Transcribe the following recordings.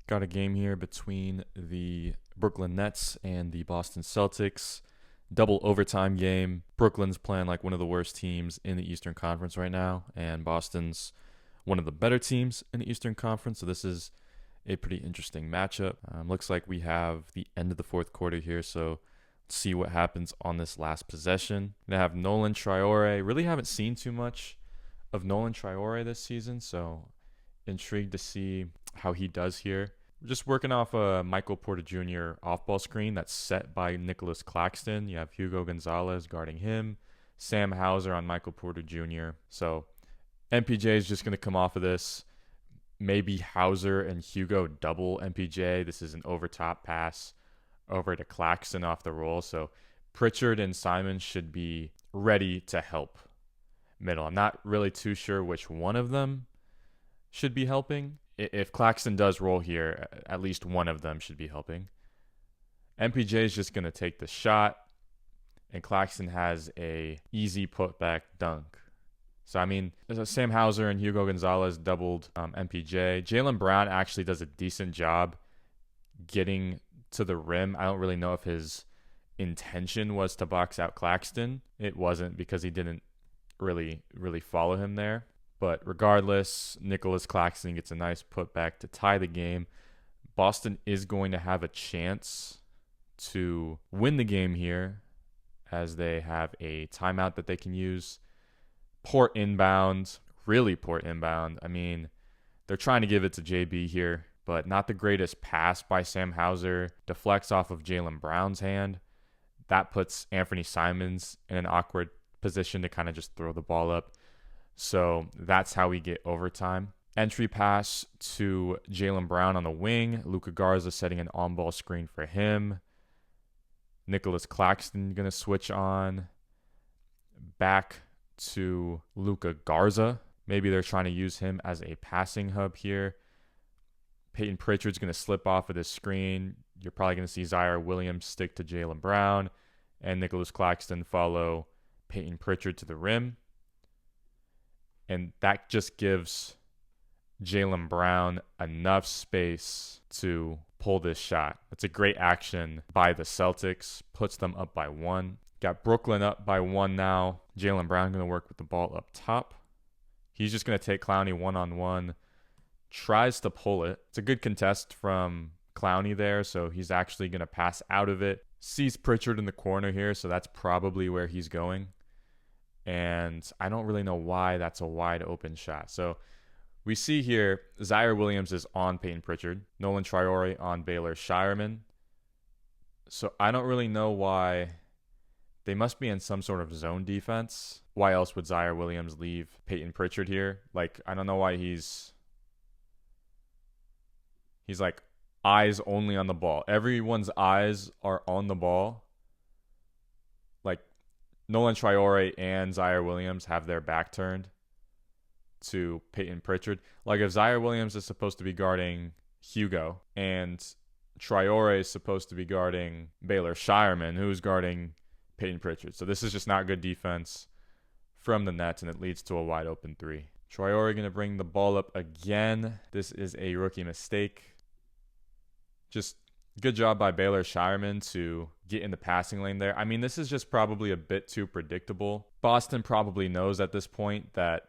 Got a game here between the Brooklyn Nets and the Boston Celtics. Double overtime game. Brooklyn's playing like one of the worst teams in the Eastern Conference right now, and Boston's one of the better teams in the Eastern Conference. So this is a pretty interesting matchup. Looks like we have the end of the fourth quarter here, so let's see what happens on this last possession. They have Nolan Traore. Really haven't seen too much of Nolan Traore this season, so intrigued to see how he does here. We're just working off a Michael Porter Jr. off-ball screen that's set by Nicholas Claxton. You have Hugo Gonzalez guarding him, Sam Hauser on Michael Porter Jr. So MPJ is just going to come off of this. Maybe Hauser and Hugo double MPJ. This is an over-top pass over to Claxton off the roll. So Pritchard and Simon should be ready to help middle. I'm not really too sure which one of them should be helping. If Claxton does roll here, at least one of them should be helping. MPJ is just going to take the shot, and Claxton has a easy putback dunk. So, I mean, Sam Hauser and Hugo Gonzalez doubled MPJ. Jaylen Brown actually does a decent job getting to the rim. I don't really know if his intention was to box out Claxton. It wasn't, because he didn't really follow him there. But regardless, Nicholas Claxton gets a nice putback to tie the game. Boston is going to have a chance to win the game here, as they have a timeout that they can use. Poor inbound, really poor inbound. I mean, they're trying to give it to JB here, but not the greatest pass by Sam Hauser. Deflects off of Jaylen Brown's hand. That puts Anthony Simons in an awkward position to kind of just throw the ball up. So that's how we get overtime. Entry pass to Jaylen Brown on the wing. Luka Garza setting an on-ball screen for him. Nicholas Claxton going to switch on. Back to Luka Garza. Maybe they're trying to use him as a passing hub here. Peyton Pritchard's going to slip off of this screen. You're probably going to see Zaire Williams stick to Jaylen Brown, and Nicholas Claxton follow Peyton Pritchard to the rim. And that just gives Jaylen Brown enough space to pull this shot. It's a great action by the Celtics. Puts them up by 1. Got Brooklyn up by 1 now. Jaylen Brown going to work with the ball up top. He's just going to take Clowney one-on-one. Tries to pull it. It's a good contest from Clowney there, so he's actually going to pass out of it. Sees Pritchard in the corner here, so that's probably where he's going. And I don't really know why that's a wide open shot. So we see here, Zaire Williams is on Peyton Pritchard. Nolan Traore on Baylor Shireman. So I don't really know why. They must be in some sort of zone defense. Why else would Zaire Williams leave Peyton Pritchard here? Like, I don't know why he's like eyes only on the ball. Everyone's eyes are on the ball. Like, Nolan Traore and Zaire Williams have their back turned to Peyton Pritchard. Like, if Zaire Williams is supposed to be guarding Hugo and Traore is supposed to be guarding Baylor Shireman, who's guarding Peyton Pritchard. So this is just not good defense from the Nets, and it leads to a wide open 3. Traore going to bring the ball up again. This is a rookie mistake. Just good job by Baylor Shireman to get in the passing lane there. I mean, this is just probably a bit too predictable. Boston probably knows at this point that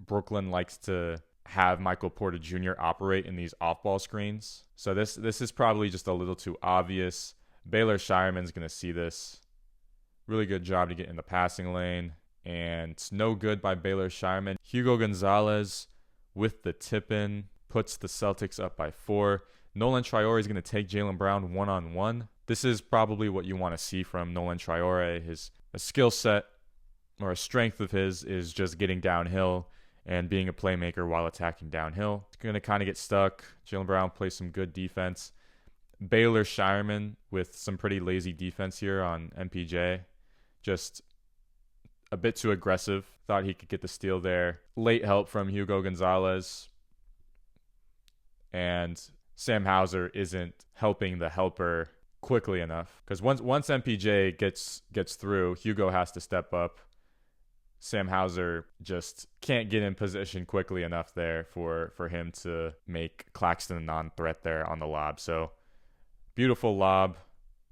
Brooklyn likes to have Michael Porter Jr. operate in these off-ball screens. So this is probably just a little too obvious. Baylor Shireman's going to see this. Really good job to get in the passing lane. And it's no good by Baylor Shireman. Hugo Gonzalez with the tip-in puts the Celtics up by 4. Nolan Traore is going to take Jaylen Brown one-on-one. This is probably what you want to see from Nolan Traore. A skill set or a strength of his is just getting downhill and being a playmaker while attacking downhill. It's going to kind of get stuck. Jaylen Brown plays some good defense. Baylor Shireman with some pretty lazy defense here on MPJ. Just a bit too aggressive. Thought he could get the steal there. Late help from Hugo Gonzalez. And Sam Hauser isn't helping the helper quickly enough. Because once MPJ gets through, Hugo has to step up Sam Hauser just can't get in position quickly enough there for him to make Claxton a non-threat there on the lob. So beautiful lob,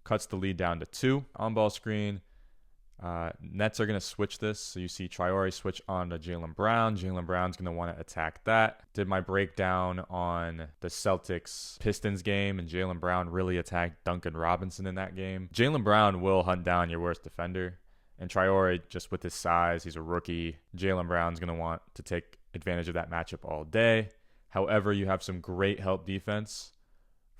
cuts the lead down to 2. On-ball screen. Nets are going to switch this. So you see Traore switch on to Jaylen Brown. Jaylen Brown's going to want to attack that. Did my breakdown on the Celtics Pistons game, and Jaylen Brown really attacked Duncan Robinson in that game. Jaylen Brown will hunt down your worst defender. And Traore, just with his size, he's a rookie. Jaylen Brown's going to want to take advantage of that matchup all day. However, you have some great help defense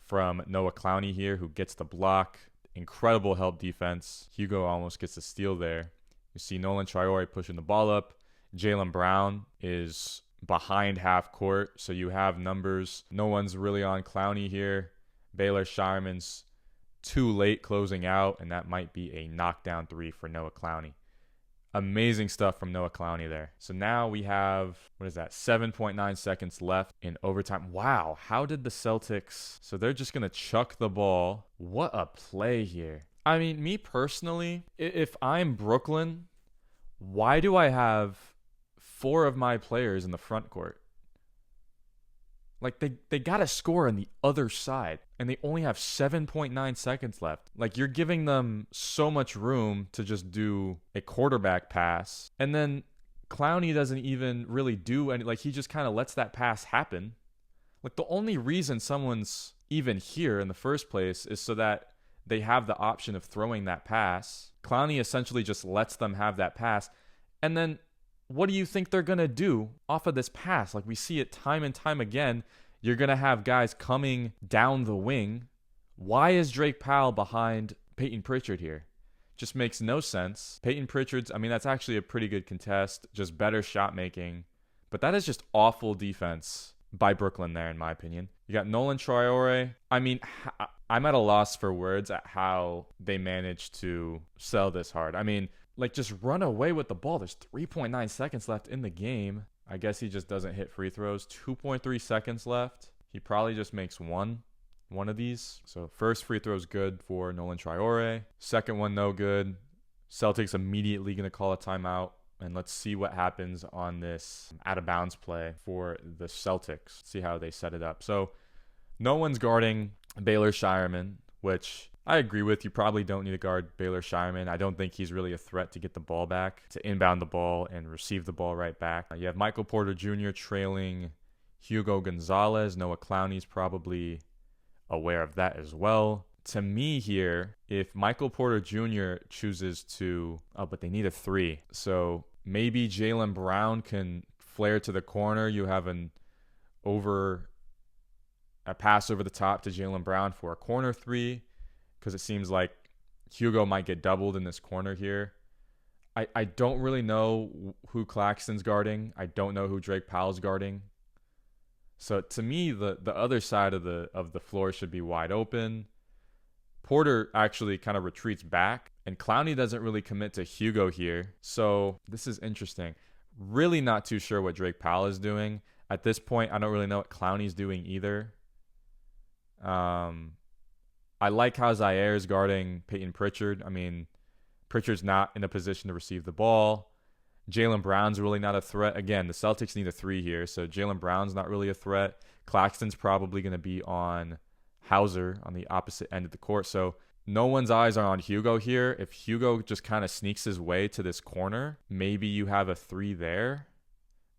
from Noah Clowney here, who gets the block. Incredible help defense. Hugo almost gets a steal there. You see Nolan Traore pushing the ball up. Jaylen Brown is behind half court, so you have numbers. No one's really on Clowney here. Baylor Shireman's too late closing out, and that might be a knockdown 3 for Noah Clowney. Amazing stuff from Noah Clowney there. So now we have, 7.9 seconds left in overtime. Wow, how did the Celtics... So they're just going to chuck the ball. What a play here. I mean, me personally, if I'm Brooklyn, why do I have 4 of my players in the front court? Like, they got to score on the other side, and they only have 7.9 seconds left. Like, you're giving them so much room to just do a quarterback pass. And then Clowney doesn't even really do any, like, he just kind of lets that pass happen. Like, the only reason someone's even here in the first place is so that they have the option of throwing that pass. Clowney essentially just lets them have that pass. And then what do you think they're going to do off of this pass? Like, we see it time and time again. You're going to have guys coming down the wing. Why is Drake Powell behind Peyton Pritchard here? Just makes no sense. Peyton Pritchard's, I mean, that's actually a pretty good contest. Just better shot making. But that is just awful defense by Brooklyn there, in my opinion. You got Nolan Traore. I mean, I'm at a loss for words at how they managed to sell this hard. I mean, like, just run away with the ball. There's 3.9 seconds left in the game. I guess he just doesn't hit free throws. 2.3 seconds left. He probably just makes one of these. So first free throw is good for Nolan Traore. Second one, no good. Celtics immediately going to call a timeout. And let's see what happens on this out-of-bounds play for the Celtics. See how they set it up. So no one's guarding Baylor Shireman, which I agree with. You probably don't need to guard Baylor Shireman. I don't think he's really a threat to get the ball back, to inbound the ball and receive the ball right back. You have Michael Porter Jr. trailing Hugo Gonzalez. Noah Clowney's probably aware of that as well. To me here, if Michael Porter Jr. chooses to... Oh, but they need a 3. So maybe Jaylen Brown can flare to the corner. You have a pass over the top to Jaylen Brown for a corner 3, because it seems like Hugo might get doubled in this corner here. I don't really know who Claxton's guarding. I don't know who Drake Powell's guarding. So to me, the other side of the floor should be wide open. Porter actually kind of retreats back, and Clowney doesn't really commit to Hugo here. So this is interesting. Really not too sure what Drake Powell is doing. At this point, I don't really know what Clowney's doing either. I like how Zaire is guarding Peyton Pritchard. I mean, Pritchard's not in a position to receive the ball. Jaylen Brown's really not a threat. Again, the Celtics need a 3 here, so Jaylen Brown's not really a threat. Claxton's probably going to be on Hauser on the opposite end of the court. So no one's eyes are on Hugo here. If Hugo just kind of sneaks his way to this corner, maybe you have a 3 there.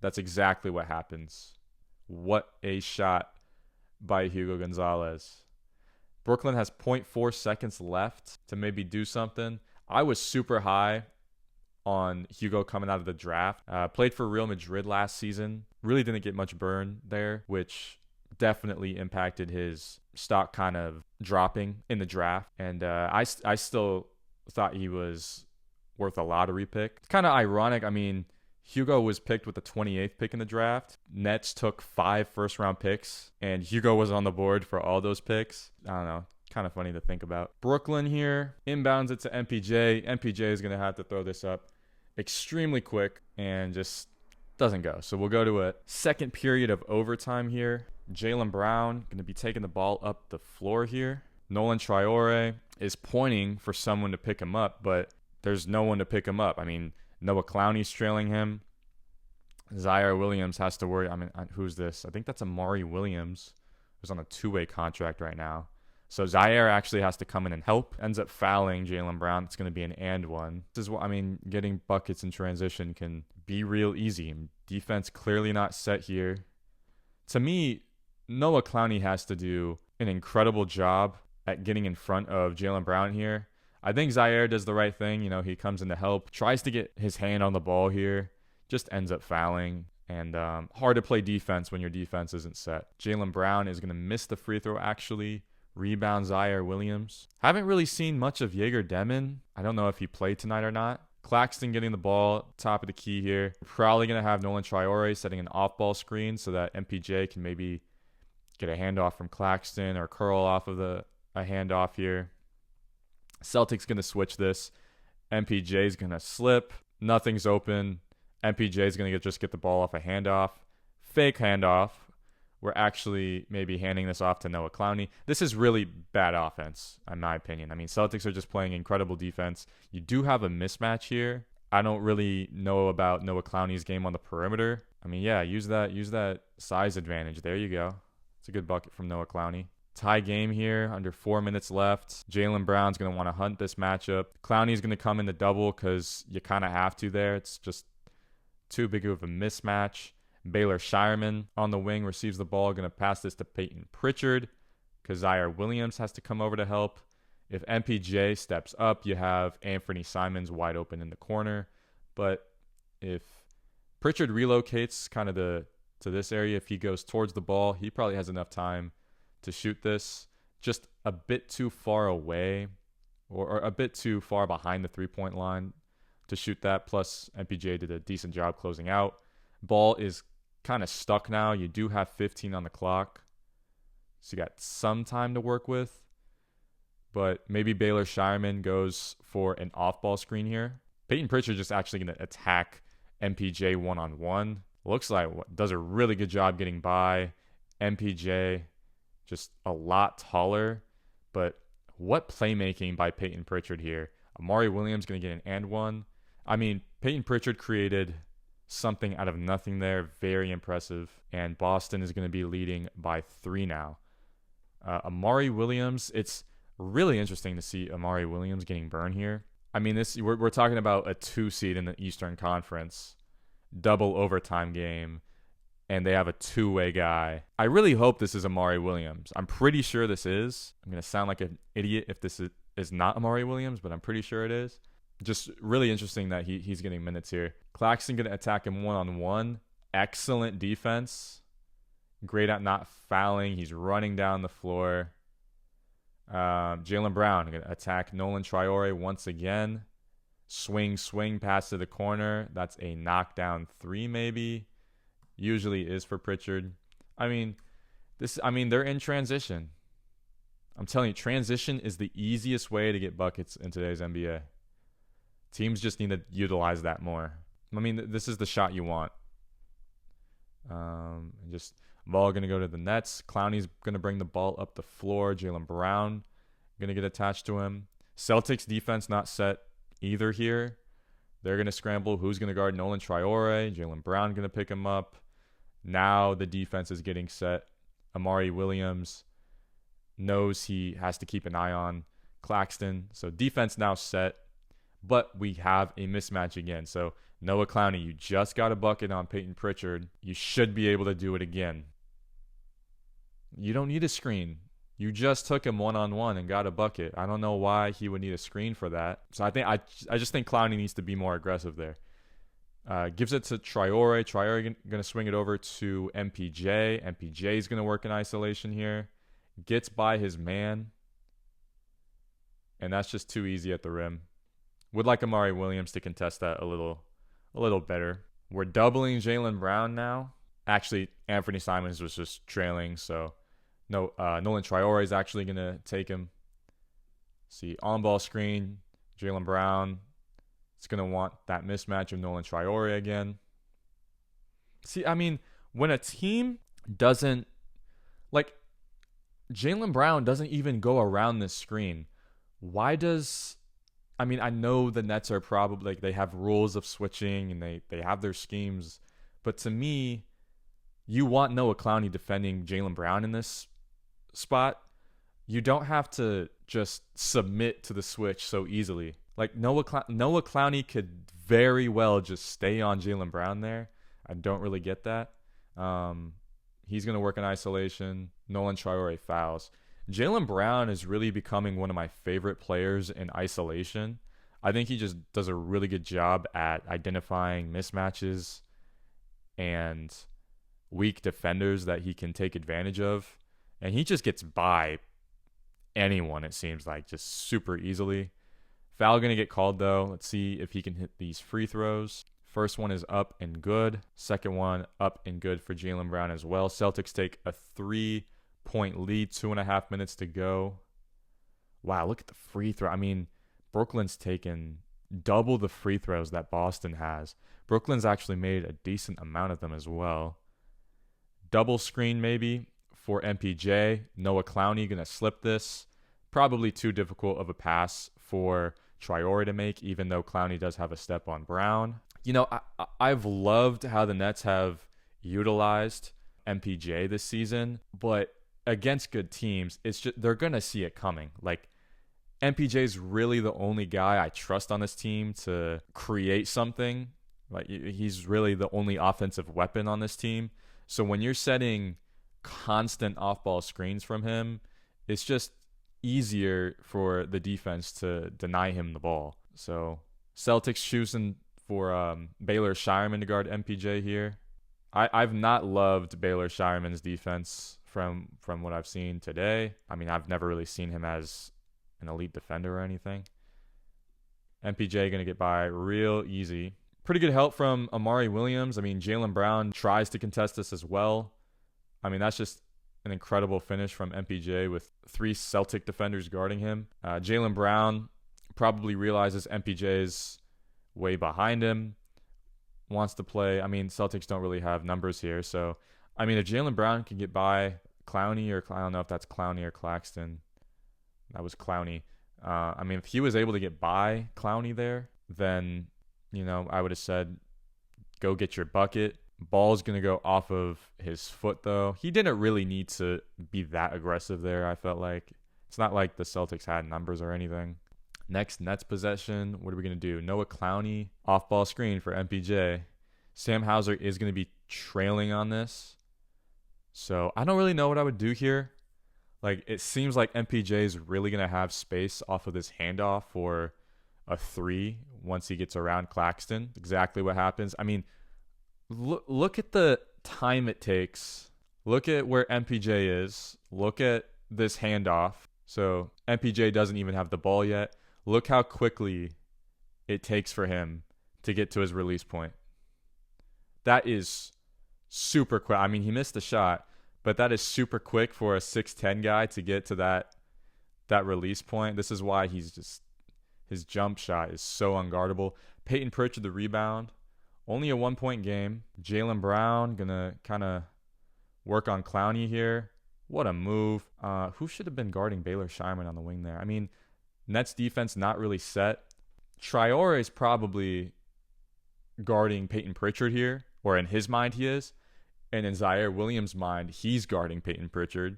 That's exactly what happens. What a shot by Hugo Gonzalez. Brooklyn has 0.4 seconds left to maybe do something. I was super high on Hugo coming out of the draft. Played for Real Madrid last season. Really didn't get much burn there, which definitely impacted his stock kind of dropping in the draft. And I still thought he was worth a lottery pick. It's kind of ironic. I mean, Hugo was picked with the 28th pick in the draft. Nets took 5 first-round picks, and Hugo was on the board for all those picks. I don't know. Kind of funny to think about. Brooklyn here inbounds it to MPJ. MPJ is going to have to throw this up extremely quick and just doesn't go. So we'll go to a second period of overtime here. Jaylen Brown going to be taking the ball up the floor here. Nolan Traore is pointing for someone to pick him up, but there's no one to pick him up. I mean, Noah Clowney's trailing him. Zaire Williams has to worry. I mean, who's this? I think that's Amari Williams, who's on a two-way contract right now. So Zaire actually has to come in and help. Ends up fouling Jaylen Brown. It's going to be an and one. This is what I mean. Getting buckets in transition can be real easy. Defense clearly not set here. To me, Noah Clowney has to do an incredible job at getting in front of Jaylen Brown here. I think Zaire does the right thing. You know, he comes in to help, tries to get his hand on the ball here, just ends up fouling. And hard to play defense when your defense isn't set. Jaylen Brown is going to miss the free throw, actually. Rebound Zaire Williams. Haven't really seen much of Jaeger Demon. I don't know if he played tonight or not. Claxton getting the ball, top of the key here. Probably going to have Nolan Traore setting an off-ball screen so that MPJ can maybe get a handoff from Claxton or curl off of a handoff here. Celtics going to switch this. MPJ is going to slip. Nothing's open. MPJ is going to just get the ball off a handoff. Fake handoff. We're actually maybe handing this off to Noah Clowney. This is really bad offense, in my opinion. I mean, Celtics are just playing incredible defense. You do have a mismatch here. I don't really know about Noah Clowney's game on the perimeter. I mean, yeah, use that size advantage. There you go. It's a good bucket from Noah Clowney. Tie game here, under 4 minutes left. Jaylen Brown's going to want to hunt this matchup. Clowney's going to come in the double because you kind of have to there. It's just too big of a mismatch. Baylor Shireman on the wing receives the ball, going to pass this to Peyton Pritchard because Zaire Williams has to come over to help. If MPJ steps up, you have Anthony Simons wide open in the corner. But if Pritchard relocates kind of to this area, if he goes towards the ball, he probably has enough time to shoot this. Just a bit too far away or a bit too far behind the three-point line to shoot that. Plus, MPJ did a decent job closing out. Ball is kind of stuck now. You do have 15 on the clock, so you got some time to work with. But maybe Baylor Shireman goes for an off-ball screen here. Peyton Pritchard just actually going to attack MPJ one-on-one. Looks like does a really good job getting by. MPJ just a lot taller, but what playmaking by Peyton Pritchard here. Amari Williams going to get an and one. I mean, Peyton Pritchard created something out of nothing there. Very impressive. And Boston is going to be leading by 3 now. Amari Williams, it's really interesting to see Amari Williams getting burned here. I mean, we're talking about a 2 seed in the Eastern Conference, double overtime game, and they have a two-way guy. I really hope this is Amari Williams. I'm pretty sure this is. I'm going to sound like an idiot if this is not Amari Williams, but I'm pretty sure it is. Just really interesting that he's getting minutes here. Claxton going to attack him one-on-one. Excellent defense. Great at not fouling. He's running down the floor. Jaylen Brown going to attack Nolan Traore once again. Swing, pass to the corner. That's a knockdown 3 maybe. Usually is for Pritchard. I mean, they're in transition. I'm telling you, transition is the easiest way to get buckets in today's NBA. Teams just need to utilize that more. I mean, this is the shot you want. Just ball going to go to the Nets. Clowney's going to bring the ball up the floor. Jaylen Brown going to get attached to him. Celtics defense not set either here. They're going to scramble. Who's going to guard Nolan Traore? Jaylen Brown going to pick him up. Now the defense is getting set. Amari Williams knows he has to keep an eye on Claxton. So defense now set. But we have a mismatch again. So Noah Clowney, you just got a bucket on Peyton Pritchard. You should be able to do it again. You don't need a screen. You just took him one-on-one and got a bucket. I don't know why he would need a screen for that. So I just think Clowney needs to be more aggressive there. Gives it to Traore. Traore going to swing it over to MPJ. MPJ is going to work in isolation here. Gets by his man. And that's just too easy at the rim. Would like Amari Williams to contest that a little better. We're doubling Jaylen Brown now. Actually, Anthony Simons was just trailing, so no. Nolan Traore is actually going to take him. See, on-ball screen, Jaylen Brown. It's going to want that mismatch of Nolan Traore again. See, I mean, when a team doesn't, like, Jaylen Brown doesn't even go around this screen, why does I mean, I know the Nets are probably like they have rules of switching and they have their schemes, but to me, you want Noah Clowney defending Jaylen Brown in this spot. You don't have to just submit to the switch so easily. Like Noah Clowney could very well just stay on Jaylen Brown there. I don't really get that. Um, he's going to work in isolation. Nolan Traore fouls. Jaylen Brown is really becoming one of my favorite players in isolation. I think he just does a really good job at identifying mismatches and weak defenders that he can take advantage of. And he just gets by anyone, it seems like, just super easily. Foul going to get called, though. Let's see if he can hit these free throws. First one is up and good. Second one up and good for Jaylen Brown as well. Celtics take a 3-point lead, 2.5 minutes to go. Wow, look at the free throw. I mean, Brooklyn's taken double the free throws that Boston has. Brooklyn's actually made a decent amount of them as well. Double screen maybe for MPJ. Noah Clowney going to slip this. Probably too difficult of a pass for Traore to make, even though Clowney does have a step on Brown. You know, I've loved how the Nets have utilized MPJ this season, but against good teams, it's just they're going to see it coming. Like, MPJ's really the only guy I trust on this team to create something. Like, he's really the only offensive weapon on this team. So when you're setting constant off-ball screens from him, it's just easier for the defense to deny him the ball. So Celtics choosing for Baylor Shireman to guard MPJ here. I've not loved Baylor Shireman's defense from what I've seen today. I mean, I've never really seen him as an elite defender or anything. MPJ going to get by real easy. Pretty good help from Amari Williams. I mean, Jaylen Brown tries to contest this as well. I mean, that's just an incredible finish from MPJ with 3 Celtic defenders guarding him. Jaylen Brown probably realizes MPJ's way behind him, wants to play. I mean, Celtics don't really have numbers here. So, I mean, if Jaylen Brown can get by Clowney, or I don't know if that's Clowney or Claxton. That was Clowney. I mean, if he was able to get by Clowney there, then, you know, I would have said, go get your bucket. Ball's going to go off of his foot, though. He didn't really need to be that aggressive there, I felt like. It's not like the Celtics had numbers or anything. Next, Nets possession. What are we going to do? Noah Clowney, off-ball screen for MPJ. Sam Hauser is going to be trailing on this. So I don't really know what I would do here. Like, it seems like MPJ is really going to have space off of this handoff for a 3 once he gets around Claxton. Exactly what happens. I mean, look at the time it takes. Look at where MPJ is. Look at this handoff. So MPJ doesn't even have the ball yet. Look how quickly it takes for him to get to his release point. That is super quick. I mean, he missed the shot, but that is super quick for a 6'10 guy to get to that release point. This is why his jump shot is so unguardable. Peyton Pritchard, the rebound. Only a 1-point game. Jaylen Brown going to kind of work on Clowney here. What a move. Who should have been guarding Baylor Shireman on the wing there? I mean, Nets defense not really set. Traore is probably guarding Peyton Pritchard here, or in his mind he is. And in Zaire Williams' mind, he's guarding Peyton Pritchard.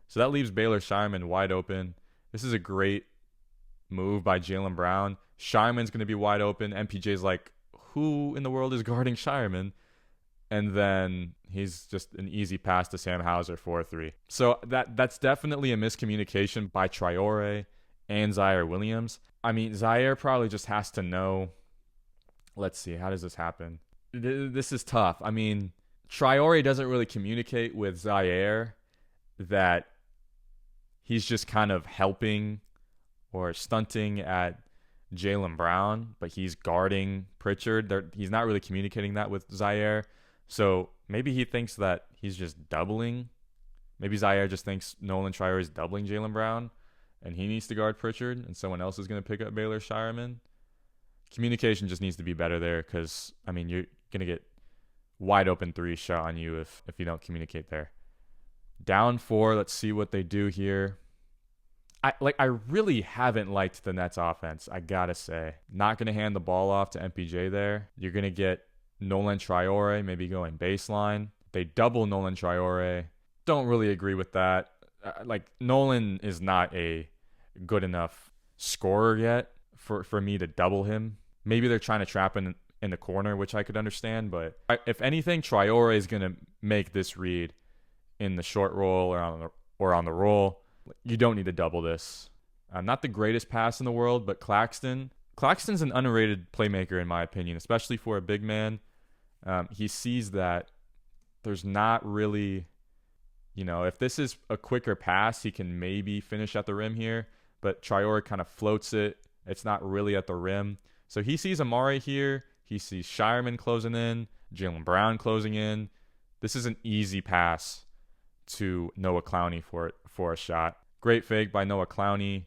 So that leaves Baylor Shireman wide open. This is a great move by Jaylen Brown. Shireman's going to be wide open. MPJ's like, who in the world is guarding Shireman? And then he's just an easy pass to Sam Hauser for a 3. So that's definitely a miscommunication by Traore and Zaire Williams. I mean, Zaire probably just has to know. Let's see, how does this happen? This is tough. I mean, Traore doesn't really communicate with Zaire that he's just kind of helping or stunting at Jaylen Brown, but he's guarding Pritchard. He's not really communicating that with Zaire. So maybe he thinks that he's just doubling. Maybe Zaire just thinks Nolan Traore is doubling Jaylen Brown and he needs to guard Pritchard and someone else is going to pick up Baylor Shireman. Communication just needs to be better there because, I mean, you're going to get wide open 3 shot on you if you don't communicate there. Down 4. Let's see what they do here. I really haven't liked the Nets offense, I gotta say. Not gonna hand the ball off to MPJ there. You're gonna get Nolan Traore maybe going baseline. They double Nolan Traore. Don't really agree with that. Nolan is not a good enough scorer yet for me to double him. Maybe they're trying to trap him in the corner, which I could understand. But if anything, Traore is going to make this read in the short roll or on the roll. You don't need to double this. Not the greatest pass in the world, but Claxton's an underrated playmaker in my opinion, especially for a big man. He sees that there's not really, if this is a quicker pass, he can maybe finish at the rim here. But Traore kind of floats it. It's not really at the rim. So he sees Amari here. He sees Shireman closing in, Jaylen Brown closing in. This is an easy pass to Noah Clowney for a shot. Great fake by Noah Clowney.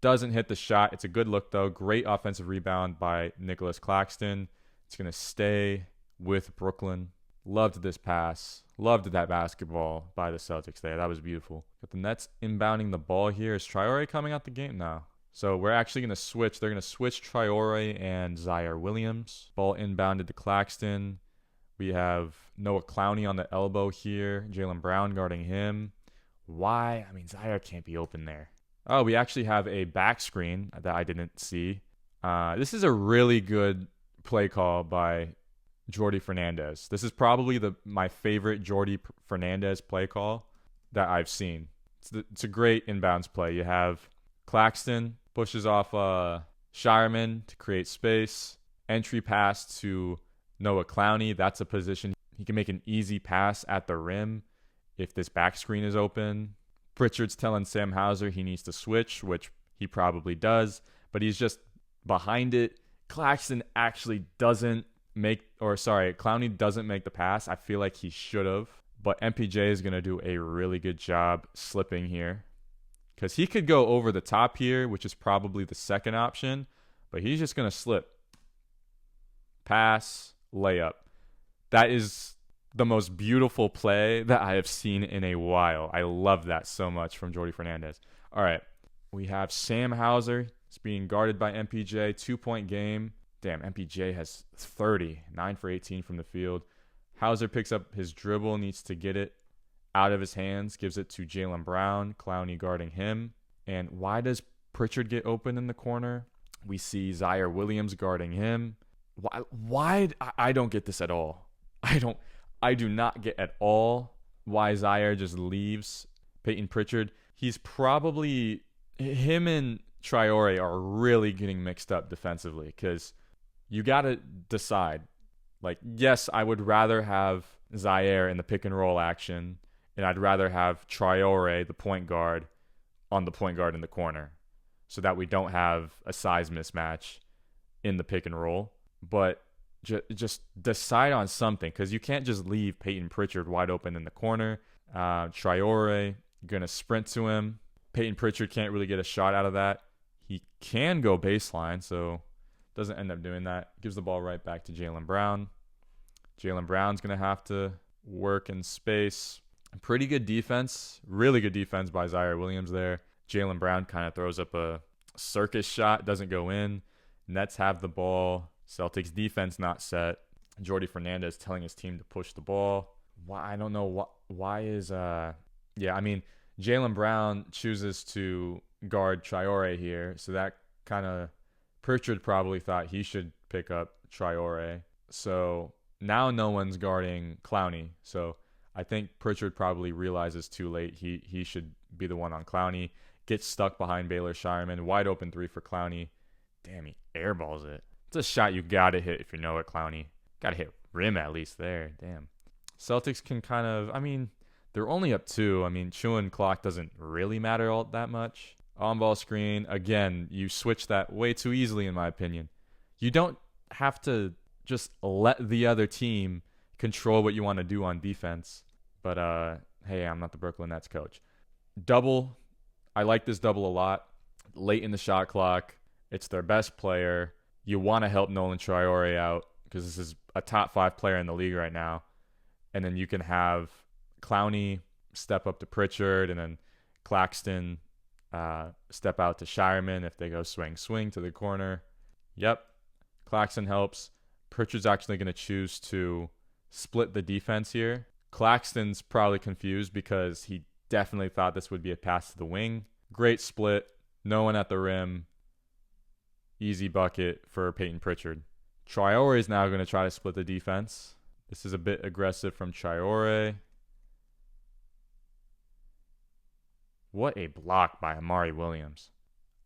Doesn't hit the shot. It's a good look, though. Great offensive rebound by Nicholas Claxton. It's going to stay with Brooklyn. Loved this pass. Loved that basketball by the Celtics there. That was beautiful. But the Nets inbounding the ball here. Is Traore coming out the game? No. So we're actually going to switch. They're going to switch Traore and Zaire Williams. Ball inbounded to Claxton. We have Noah Clowney on the elbow here. Jaylen Brown guarding him. Why? I mean, Zaire can't be open there. Oh, we actually have a back screen that I didn't see. This is a really good play call by Jordi Fernandez. This is probably my favorite Jordi Fernandez play call that I've seen. It's a great inbounds play. You have Claxton pushes off Shireman to create space. Entry pass to Noah Clowney. That's a position. He can make an easy pass at the rim if this back screen is open. Pritchard's telling Sam Hauser he needs to switch, which he probably does, but he's just behind it. Claxton actually Clowney doesn't make the pass. I feel like he should have, but MPJ is going to do a really good job slipping here because he could go over the top here, which is probably the second option, but he's just going to slip. Pass, layup. That is the most beautiful play that I have seen in a while. I love that so much from Jordi Fernandez. All right, we have Sam Hauser. It's being guarded by MPJ. 2-point game. Damn, MPJ has 30. 9 for 18 from the field. Hauser picks up his dribble, needs to get it out of his hands, gives it to Jaylen Brown. Clowney guarding him. And why does Pritchard get open in the corner? We see Zaire Williams guarding him. Why? I don't get this at all. I do not get at all why Zaire just leaves Peyton Pritchard. Him and Traore are really getting mixed up defensively because you got to decide. Yes, I would rather have Zaire in the pick and roll action, and I'd rather have Traore, the point guard, on the point guard in the corner so that we don't have a size mismatch in the pick and roll. But just decide on something because you can't just leave Peyton Pritchard wide open in the corner. Traore going to sprint to him. Peyton Pritchard can't really get a shot out of that. He can go baseline, so doesn't end up doing that. Gives the ball right back to Jaylen Brown. Jaylen Brown's going to have to work in space. Pretty good defense. Really good defense by Zaire Williams there. Jaylen Brown kind of throws up a circus shot. Doesn't go in. Nets have the ball. Celtics defense not set. Jordi Fernandez telling his team to push the ball. Why? I don't know. Why is Jaylen Brown chooses to guard Traore here. So that kind of Pritchard probably thought he should pick up Traore. So now no one's guarding Clowney. So I think Pritchard probably realizes too late he should be the one on Clowney. Gets stuck behind Baylor Shireman. Wide open three for Clowney. Damn, he airballs it. It's a shot you got to hit if you know it, Clowney. Got to hit rim at least there. Damn. Celtics can they're only up 2. Chewing clock doesn't really matter all that much. On-ball screen. Again, you switch that way too easily, in my opinion. You don't have to just let the other team control what you want to do on defense. But, hey, I'm not the Brooklyn Nets coach. Double. I like this double a lot. Late in the shot clock. It's their best player. You want to help Nolan Traore out because this is a top 5 player in the league right now. And then you can have Clowney step up to Pritchard and then Claxton Step out to Shireman if they go swing to the corner. Yep. Claxton helps. Pritchard's actually going to choose to split the defense here. Claxton's probably confused because he definitely thought this would be a pass to the wing. Great split. No one at the rim. Easy bucket for Peyton Pritchard. Traore is now going to try to split the defense. This is a bit aggressive from Traore. What a block by Amari Williams.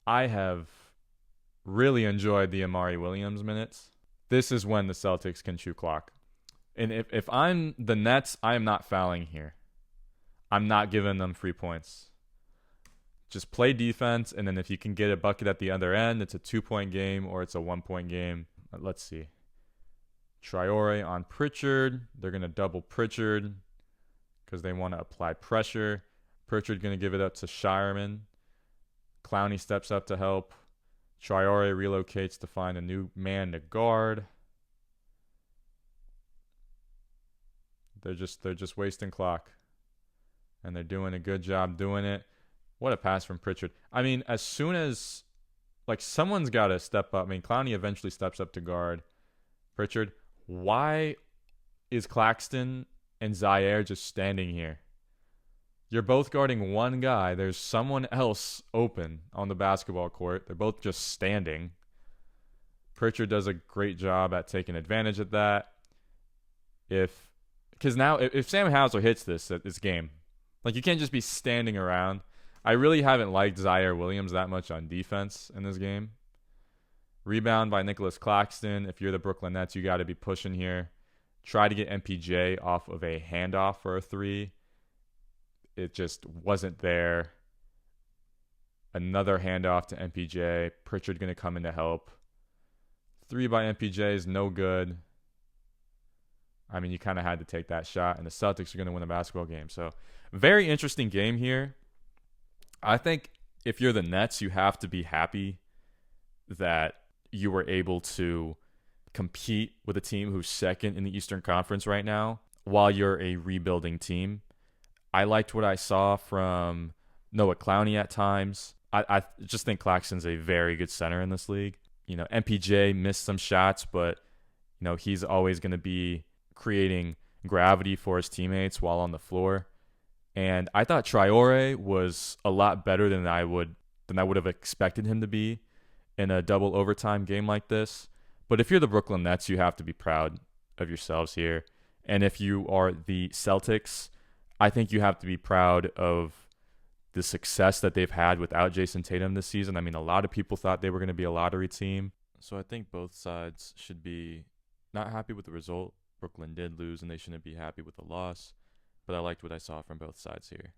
I have really enjoyed the Amari Williams minutes. This is when the Celtics can chew clock. And if I'm the Nets, I am not fouling here. I'm not giving them free points. Just play defense, and then if you can get a bucket at the other end, it's a 2-point game or it's a 1-point game. Let's see. Traore on Pritchard. They're going to double Pritchard because they want to apply pressure. Pritchard going to give it up to Shireman. Clowney steps up to help. Traore relocates to find a new man to guard. They're just wasting clock. And they're doing a good job doing it. What a pass from Pritchard. I mean, as soon as someone's got to step up. I mean, Clowney eventually steps up to guard Pritchard. Why is Claxton and Zaire just standing here? You're both guarding one guy. There's someone else open on the basketball court. They're both just standing. Pritchard does a great job at taking advantage of that. Because now, if Sam Hauser hits this game, you can't just be standing around. I really haven't liked Zaire Williams that much on defense in this game. Rebound by Nicholas Claxton. If you're the Brooklyn Nets, you got to be pushing here. Try to get MPJ off of a handoff for a 3. It just wasn't there. Another handoff to MPJ. Pritchard going to come in to help. 3 by MPJ is no good. I mean, you kind of had to take that shot, and the Celtics are going to win the basketball game. So, very interesting game here. I think if you're the Nets, you have to be happy that you were able to compete with a team who's second in the Eastern Conference right now while you're a rebuilding team. I liked what I saw from Noah Clowney at times. I just think Claxton's a very good center in this league. MPJ missed some shots, but, he's always going to be creating gravity for his teammates while on the floor. And I thought Traore was a lot better than I would have expected him to be in a double overtime game like this. But if you're the Brooklyn Nets, you have to be proud of yourselves here. And if you are the Celtics, I think you have to be proud of the success that they've had without Jason Tatum this season. I mean, a lot of people thought they were going to be a lottery team. So I think both sides should be not happy with the result. Brooklyn did lose, and they shouldn't be happy with the loss. But I liked what I saw from both sides here.